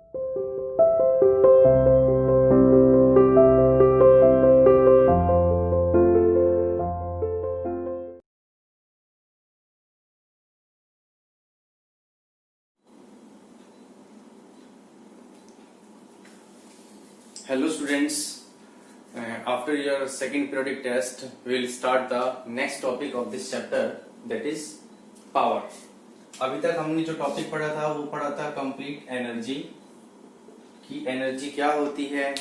Hello students, after your second periodic test, we will start the next topic of this chapter, that is power. अभी तक हमने जो topic पढ़ा था वो पढ़ा था कंप्लीट एनर्जी की एनर्जी क्या होती है,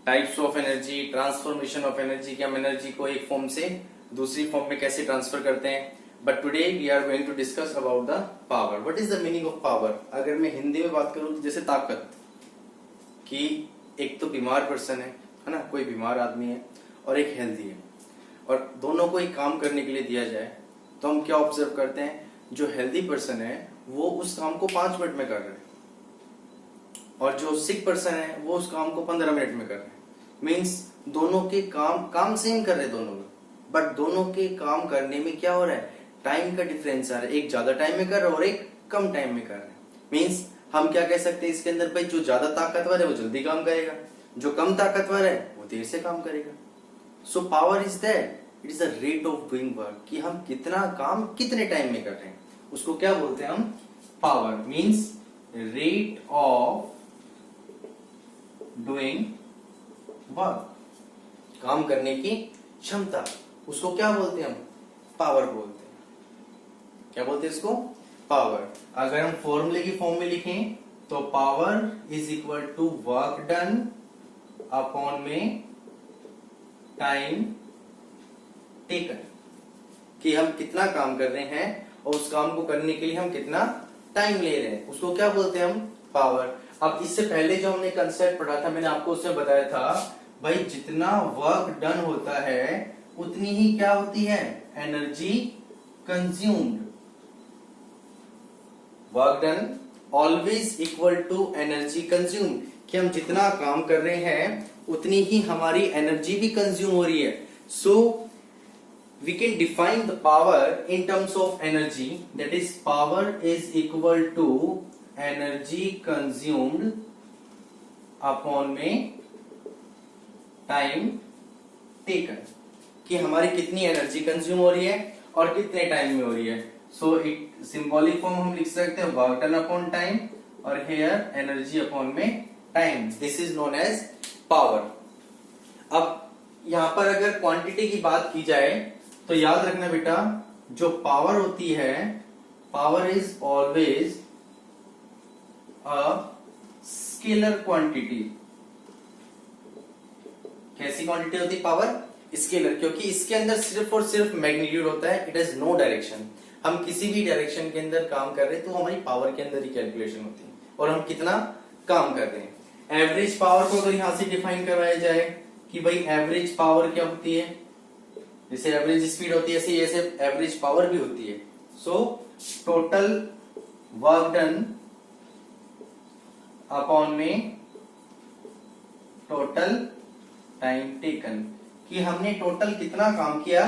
types of energy, transformation of energy कि हम एनर्जी को एक फॉर्म से दूसरी फॉर्म में कैसे ट्रांसफर करते हैं. But today we are going to discuss about the power. What is the meaning of power? अगर मैं हिंदी में बात करूं तो जैसे ताकत कि एक तो बीमार पर्सन है ना, कोई बीमार आदमी है और एक हेल्दी है, और दोनों को एक काम करने के लिए दिया जाए तो हम क्या ऑब्जर्व करते हैं, जो हेल्दी पर्सन है वो उस काम को 5 मिनट में कर रहे हैं और जो सिक पर्सन है वो उस काम को 15 मिनट में कर रहे हैं. मीन्स दोनों के काम सेम कर रहे हैं दोनों में, बट दोनों के काम करने में क्या हो रहा है, टाइम का डिफरेंस आ रहा है. एक ज्यादा टाइम में कर रहा है और एक कम टाइम में कर रहा है. मीन्स हम क्या कह सकते हैं इसके अंदर, भाई जो ज्यादा ताकतवर है वो जल्दी काम करेगा, जो कम ताकतवर है वो देर से काम करेगा. सो power is that, it is the rate of doing work कि हम कितना काम कितने टाइम में कर रहे हैं, उसको क्या बोलते हैं हम, power. Means rate of doing work, काम करने की क्षमता, उसको क्या बोलते हैं हम, पावर बोलते हैं. क्या बोलते हैं इसको, पावर. अगर हम फॉर्मूले की फॉर्म में लिखें तो power is equal to work done upon में टाइम टेकन, कि हम कितना काम कर रहे हैं और उस काम को करने के लिए हम कितना टाइम ले रहे हैं, उसको क्या बोलते हैं हम, पावर. अब इससे पहले जो हमने कंसेप्ट पढ़ा था मैंने आपको उसमें बताया था, भाई जितना वर्क डन होता है उतनी ही क्या होती है, energy consumed. Work done always equal to energy consume, कि हम जितना काम कर रहे हैं उतनी ही हमारी एनर्जी भी कंज्यूम हो रही है. So we can define the power in terms of energy, that is power is equal to energy consumed upon में टाइम टेकन, कि हमारी कितनी एनर्जी कंज्यूम हो रही है और कितने टाइम में हो रही है. सो एक सिंबॉलिक फॉर्म हम लिख सकते हैं, वर्क डन अपॉन टाइम और हेयर एनर्जी अपॉन में time. This is known as power. अब यहां पर अगर क्वांटिटी की बात की जाए तो याद रखना बेटा, जो पावर होती है, power is always a scalar quantity. कैसी क्वांटिटी होती है पावर, स्केलर, क्योंकि इसके अंदर सिर्फ और सिर्फ मैग्नीट्यूड होता है, इट इज नो डायरेक्शन. हम किसी भी डायरेक्शन के अंदर काम कर रहे हैं तो हमारी पावर के अंदर ही कैलकुलेशन होती है और हम कितना काम कर रहे हैं. एवरेज पावर को अगर यहां से डिफाइन करवाया जाए कि भाई एवरेज पावर क्या होती है, जैसे एवरेज स्पीड होती है ऐसे एवरेज पावर भी होती है. So total work done upon में टोटल टाइम टेकन, कि हमने टोटल कितना काम किया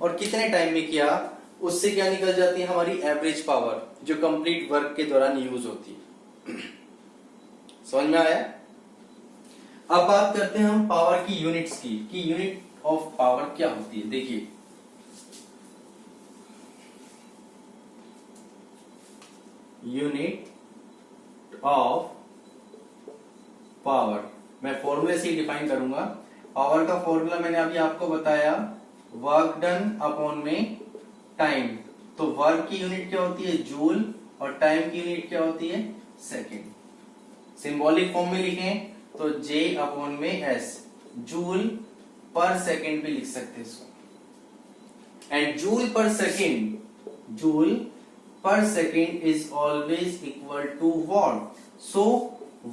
और कितने टाइम में किया, उससे क्या निकल जाती है हमारी एवरेज पावर, जो कंप्लीट वर्क के दौरान यूज होती है. समझ में आया? अब बात करते हैं हम पावर की यूनिट्स की, कि यूनिट ऑफ पावर क्या होती है. देखिए यूनिट ऑफ पावर मैं फॉर्मूले से ही डिफाइन करूंगा. पावर का फॉर्मूला मैंने अभी आपको बताया, वर्क डन अपॉन में टाइम. तो वर्क की यूनिट क्या होती है, जूल, और टाइम की यूनिट क्या होती है, सेकेंड. सिंबॉलिक फॉर्म में लिखें तो J अपॉन में S, जूल पर सेकेंड भी लिख सकते हैं इसको. And joule per second is always equal to watt. So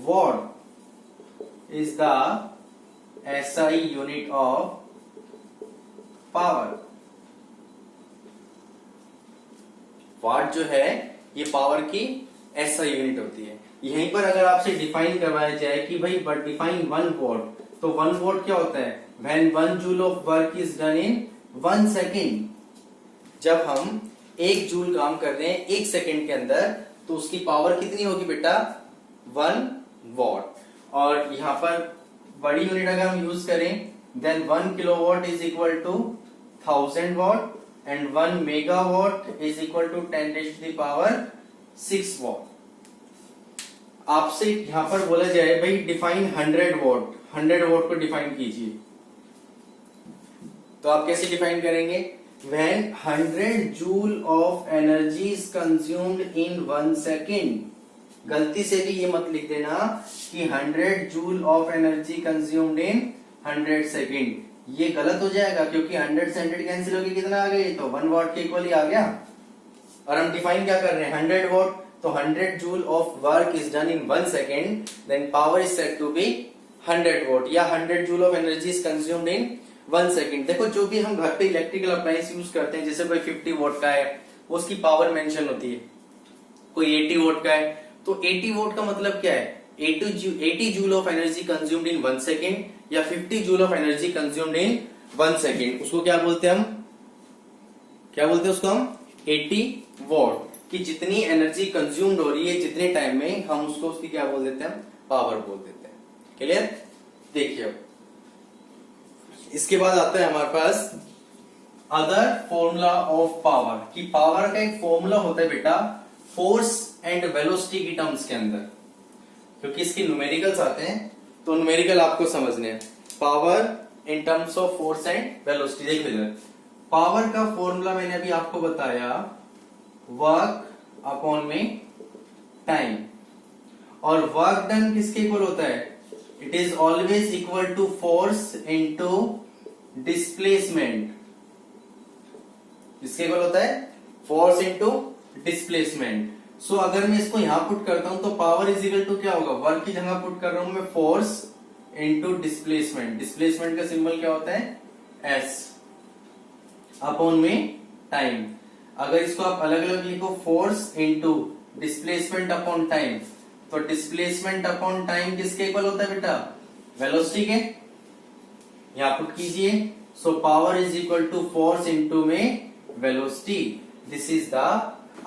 watt is the SI unit of power. Watt जो है ये पावर की SI यूनिट होती है. यहीं पर अगर आपसे डिफाइन करवाया जाए कि भाई बट डिफाइन 1 वॉट, तो 1 वॉट क्या होता है, when 1 joule of work is done in 1 second. जब हम 1 जूल काम कर रहे हैं 1 सेकेंड के अंदर, तो उसकी पावर कितनी होगी बेटा, 1 वॉट। और यहाँ पर बड़ी यूनिट अगर हम यूज करें then 1 kilowatt is equal to 1000 watt and 1 megawatt is equal to 10⁻6 watt. आपसे यहां पर बोला जाए भाई डिफाइन 100 वॉट, 100 वॉट को डिफाइन कीजिए, तो आप कैसे डिफाइन करेंगे? When 100 joule of energy is consumed in 1 second, गलती से भी ये मत लिख देना कि 100 joule of energy consumed in 100 second, ये गलत हो जाएगा क्योंकि 100 से 100 कैंसिल होके कितना आ गया? तो 1 वॉट के इक्वल ही आ गया। और हम डिफाइन क्या कर रहे हैं? 100 वॉट, तो 100 joule of work is done in 1 second, then power is said to be 100 watt, या 100 joule of energy is consumed in 1 second. देखो जो भी हम घर पे इलेक्ट्रिकल अप्लायंस यूज करते हैं, जैसे कोई 50 वॉट का है उसकी पावर मेंशन होती है, कोई 80 वॉट का है, तो 80 वोट का मतलब क्या है? 80 joule of energy consumed in 1 second, या 50 joule of energy consumed in 1 second, उसको क्या बोलते हैं हम? क्या बोलते हैं उसको हम? 80 वॉट की जितनी एनर्जी कंज्यूम्ड हो रही है जितने टाइम में, हम उसको उसकी क्या बोल देते हैं? पावर बोल देते हैं। क्लियर? देखिए इसके बाद आता है हमारे पास अदर फॉर्मूला ऑफ पावर, कि पावर का एक फॉर्मूला होता है बेटा फोर्स एंड वेलोसिटी की टर्म्स के अंदर, क्योंकि इसके न्यूमेरिकल्स आते हैं तो न्यूमेरिकल आपको समझने हैं। Power in terms of force and velocity. देखिए इधर पावर का फॉर्मूला मैंने अभी आपको बताया, वर्क अपॉन में टाइम, और वर्क डन किसके इक्वल होता है? It is always equal to force into displacement. किसके इक्वल होता है? Force into displacement. सो अगर मैं इसको यहां पुट करता हूं तो पावर इज इक्वल टू क्या होगा? वर्क की जगह पुट कर रहा हूं मैं फोर्स इनटू डिस्प्लेसमेंट। डिस्प्लेसमेंट का सिंबल क्या होता है? एस अपॉन में टाइम। अगर इसको आप अलग अलग लिखो, force into displacement upon time, तो डिस्प्लेसमेंट अपॉन टाइम किसके इक्वल होता है बेटा? वेलोसिटी के। यहां पुट कीजिए, so power is equal to force into में velocity. This is the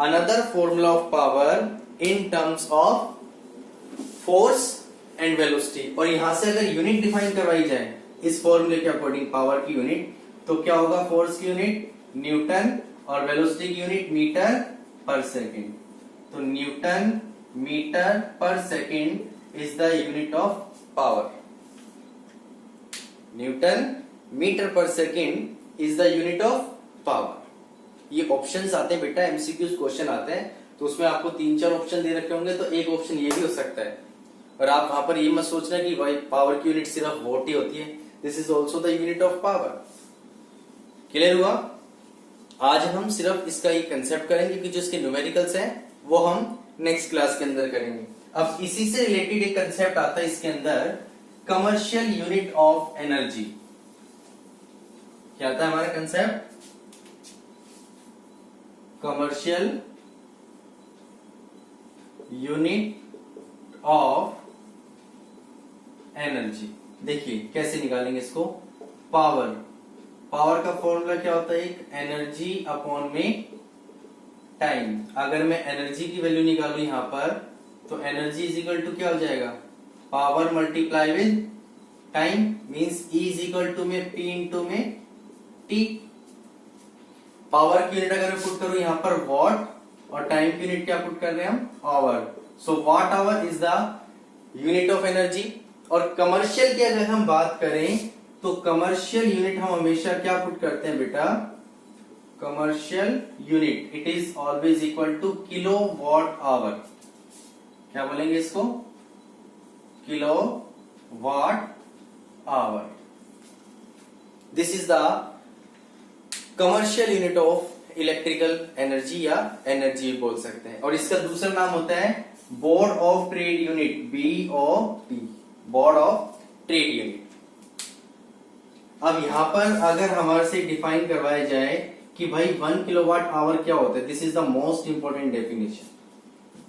another formula of power in terms of force and velocity. और यहां से अगर यूनिट डिफाइन करवाई जाए इस फॉर्मूले के अकॉर्डिंग पावर की यूनिट, तो क्या होगा? फोर्स की यूनिट न्यूटन और वेलोसिटी की यूनिट मीटर पर सेकेंड। तो newton metre per second is the unit of power. Newton metre per second is the unit of power. ये ऑप्शंस आते हैं बेटा, एमसीक्यूज क्वेश्चन आते हैं, तो उसमें आपको 3-4 ऑप्शन दे रखे होंगे, तो एक ऑप्शन ये भी हो सकता है। और आप वहां पर ये मत सोचना कि भाई पावर की यूनिट सिर्फ वोट ही होती है, this is also the unit of power. Clear हुआ? आज हम सिर्फ इसका ही कंसेप्ट करेंगे कि जो इसके न्यूमेरिकल्स हैं वो हम नेक्स्ट क्लास के अंदर करेंगे। अब इसी से रिलेटेड एक कंसेप्ट आता है इसके अंदर, कमर्शियल यूनिट ऑफ एनर्जी। क्या आता है हमारा concept? Commercial unit of energy. देखिए कैसे निकालेंगे इसको। पावर, पावर का फॉर्मूला क्या होता है? एक एनर्जी अपॉन में टाइम। अगर मैं एनर्जी की वैल्यू निकालू यहां पर, तो एनर्जी इज इक्वल टू क्या हो जाएगा? Power multiply with time, means E is equal to में P इंटू में T। पावर की यूनिट अगर मैं पुट करूं यहां पर वॉट, और टाइम की यूनिट क्या पुट कर रहे हैं हम? Hour. So watt hour is the unit of energy. और कमर्शियल की अगर हम बात करें तो कमर्शियल यूनिट हम हमेशा क्या पुट करते हैं बेटा? Commercial unit it is always equal to kilo watt hour. क्या बोलेंगे इसको? Kilo watt hour. This is the commercial unit of electrical energy, या एनर्जी बोल सकते हैं। और इसका दूसरा नाम होता है board of trade unit, BOT, board of trade unit. अब यहां पर अगर हमारे से डिफाइन करवाया जाए कि भाई 1 किलोवाट आवर क्या होता है, this is the most important definition.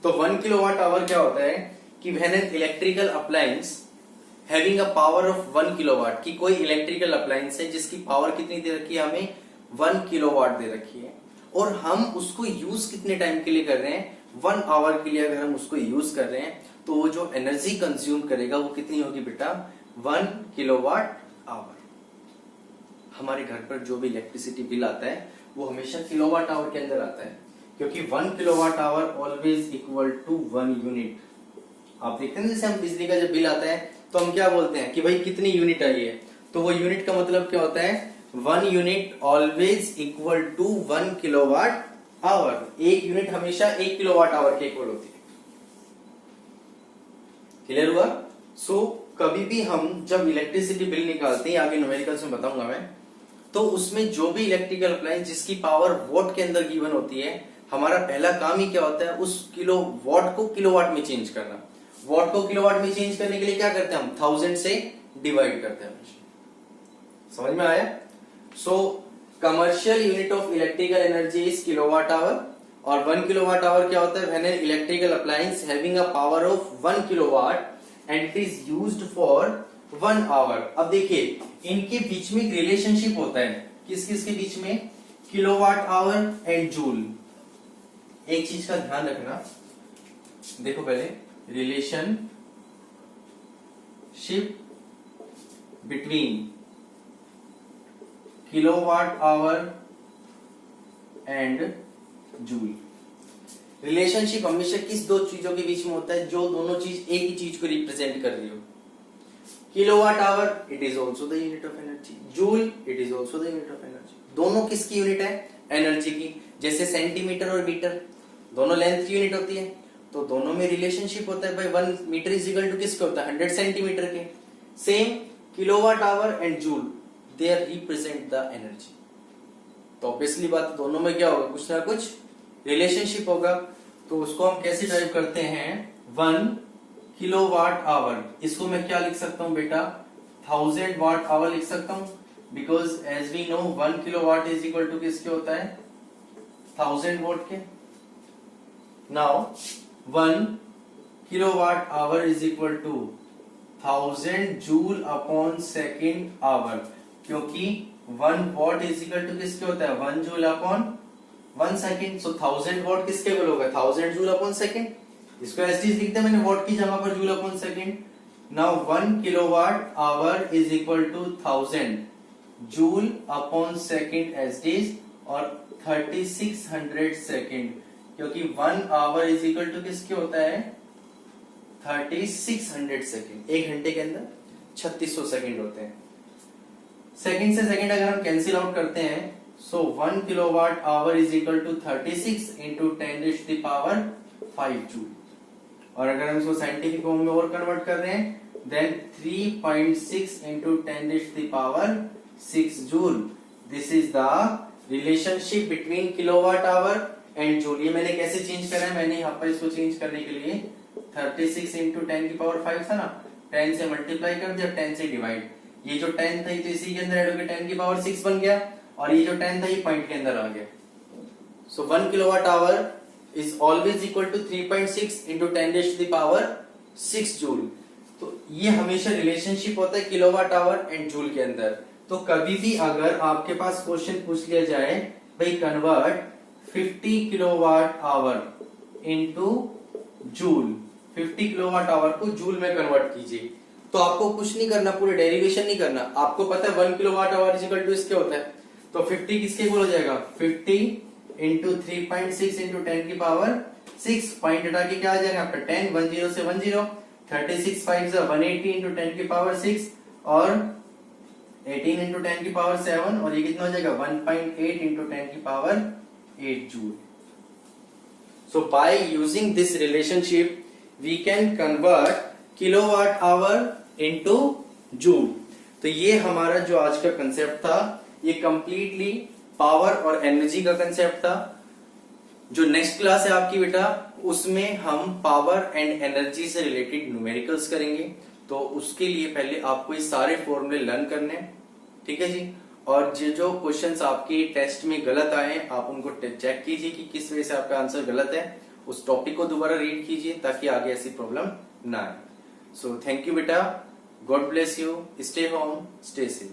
तो 1 किलोवाट आवर क्या होता है कि when an electrical appliance having a power of 1 kilowatt, की कोई इलेक्ट्रिकल अप्लायंस है जिसकी पावर कितनी दे रखी है? हमें 1 किलोवाट दे रखी है, और हम उसको यूज कितने टाइम के लिए कर रहे हैं? 1 आवर के लिए अगर हम उसको यूज कर रहे हैं तो वो जो एनर्जी कंज्यूम करेगा वो कितनी होगी बेटा, 1 किलोवाट आवर। हमारे घर पर जो भी इलेक्ट्रिसिटी बिल आता है वो हमेशा किलोवाट आवर के अंदर आता है, क्योंकि 1 kilowatt hour always equal to 1 unit. आप देखते हैं जैसे हम बिजली का जब बिल आता है तो हम क्या बोलते हैं कि भाई कितनी यूनिट आई है, तो वो यूनिट का मतलब क्या होता है, 1 unit always equal to 1 kilowatt hour. एक यूनिट हमेशा 1 किलोवाट आवर के इक्वल होती है। क्लियर हुआ? सो कभी भी हम जब इलेक्ट्रिसिटी बिल निकालते हैं, आगे न्यूमेरिकल्स में बताऊंगा मैं, तो उसमें जो भी इलेक्ट्रिकल अप्लायंस जिसकी पावर वॉट के अंदर गिवन होती है, हमारा पहला काम ही क्या होता है, उस किलो वॉट को किलोवाट में चेंज करना। वॉट को किलोवाट में चेंज करने के लिए क्या करते हैं हम, 1000 से डिवाइड करते हैं। समझ में आया? So commercial unit of electrical energy is kilowatt hour, और 1 किलोवाट आवर क्या होता है, when an electrical appliance having a power of 1 kilowatt and it is used for 1 hour. अब देखिए इनके बीच में एक रिलेशनशिप होता है, किस किस के बीच में, किलोवाट आवर एंड जूल। एक चीज का ध्यान रखना, देखो पहले relationship between kilowatt hour and joule. Relationship हमेशा किस दो चीजों के बीच में होता है, जो दोनों चीज एक ही चीज को रिप्रेजेंट कर रही हो। Kilowatt hour it is also the unit of energy, joule it is also the unit of energy. दोनों किसकी यूनिट है, एनर्जी की। जैसे सेंटीमीटर और मीटर दोनों लेंथ की यूनिट होती है, तो दोनों में रिलेशनशिप होता है भाई, 1 मीटर इज इक्वल टू किसके होता है, 100 सेंटीमीटर के। Same kilowatt hour and joule they are represent the energy. तो ऑब्वियसली बात दोनों में क्या होगा, कुछ ना कुछ रिलेशनशिप होगा। तो उसको हम कैसे टाइप करते हैं, 1 किलोवाट आवर, इसको मैं क्या लिख सकता हूं बेटा, 1000 वाट आवर लिख सकता हूं, because as we know 1 kilowatt is equal to किसके होता है, 1000 वोट के। Now 1 kilowatt hour is equal to 1000 joule upon second hour, क्योंकि 1 वॉट इज इक्वल टू किसके होता है, 1 joule upon 1 second. So 1000 watt किसके इक्वल होगा, 1000 जूल अपॉन सेकेंड। इसको एस डी लिखते हैं मैंने वॉट की जगह पर joule upon second. Now 1 kilowatt hour is equal to 1000 joule upon second S D, और 3600 सेकेंड, क्योंकि 1 आवर इज इक्वल टू किसके होता है, 3600 सेकेंड। एक घंटे के अंदर 3600 सेकेंड होते हैं। सेकेंड से सेकेंड अगर हम कैंसिल आउट करते हैं, so 1 kilowatt hour is equal to 36 into 10 to the power 5 joule. और अगर हम इसको साइंटिफिक फॉर्म में और कन्वर्ट कर रहे हैं, then 3.6 into 10 to the power 6 joule. This is the relationship between kilowatt hour and joule. ये मैंने कैसे चेंज करा है, मैंने यहाँ पर इसको चेंज करने के लिए 36 इंटू 10 की पावर 5 था ना, 10 से मल्टीप्लाई कर दिया, 10 से डिवाइड। ये जो 10 था तो इसी के अंदर ऐड हो गया, 10 की पावर 6 बन गया, और ये जो 10 था ये पॉइंट के अंदर आ गया। So 1 kilowatt hour is always equal to 3.6 into 10 to the power 6 joule. तो ये हमेशा रिलेशनशिप होता है किलोवाट आवर एंड जूल के अंदर। तो कभी भी अगर आपके पास क्वेश्चन पूछ लिया जाए, भाई convert 50 kilowatt hour into joule, 50 kilowatt hour को जूल में कन्वर्ट कीजिए, तो आपको कुछ नहीं करना, पूरे डेरिवेशन नहीं करना। आपको पता है 1 kilowatt hour is equal to इसके होता है, तो 50 किसके इक्वल हो जाएगा, 50 इंटू 3.6 इंटू 10 की पावर 6, पॉइंट हटा के क्या आ जाएगा आपका 10, 10 से 10, 36 5 180 इंटू 10 की पावर 6, और 18 इंटू 10 की पावर 7, और ये कितना हो जाएगा 1.8 इंटू 10 की power 8 joule. So by using this relationship, we can convert kilowatt hour into joule। तो ये हमारा जो आज का कंसेप्ट था, ये कंप्लीटली पावर और एनर्जी का कंसेप्ट था। जो नेक्स्ट क्लास है आपकी बेटा, उसमें हम पावर एंड एनर्जी से रिलेटेड न्यूमेरिकल्स करेंगे। तो उसके लिए पहले आपको ये सारे फॉर्मूले लर्न करने हैं, ठीक है जी। और जो क्वेश्चंस आपके टेस्ट में गलत आए, आप उनको चेक कीजिए कि किस वजह से आपका आंसर गलत है। उस टॉपिक को दोबारा रीड कीजिए ताकि आगे ऐसी प्रॉब्लम ना आए। सो थैंक यू बेटा, God bless you, stay home, stay safe.